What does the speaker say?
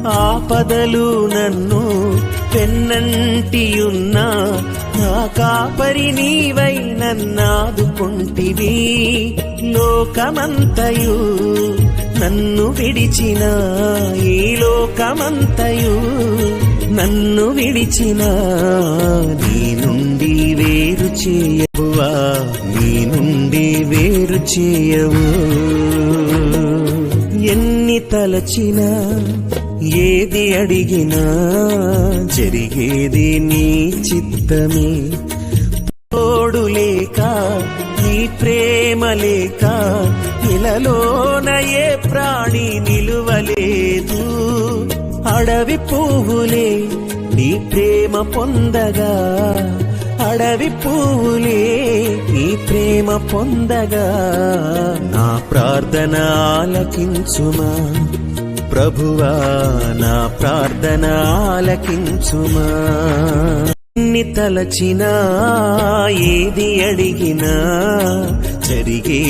ఆపదలు నన్ను పెన్నంటియున్నా నా కాపరి నీవై నన్నాదుకుంటివి. లోకమంతయు నన్ను విడిచిన, ఈ లోకమంతయు నన్ను విడిచిన నీ నుండి వేరు చేయవువా, నీ నుండి వేరు చేయవు. ఎన్ని తలచినా ఏది అడిగినా జరిగేది నీ చిత్తమే. తోడు లేక నీ ప్రేమ లేక ఇలలోన ఏ ప్రాణి నిలువలేదు. అడవి పువ్వులే నీ ప్రేమ పొందగా, అడవి పువ్వులే నీ ప్రేమ పొందగా నా ప్రార్థన ఆలకించుమా ప్రభువా, నా ప్రార్థన ఆలకించుమా. ఎన్ని తలచినా ఏది అడిగినా జరిగే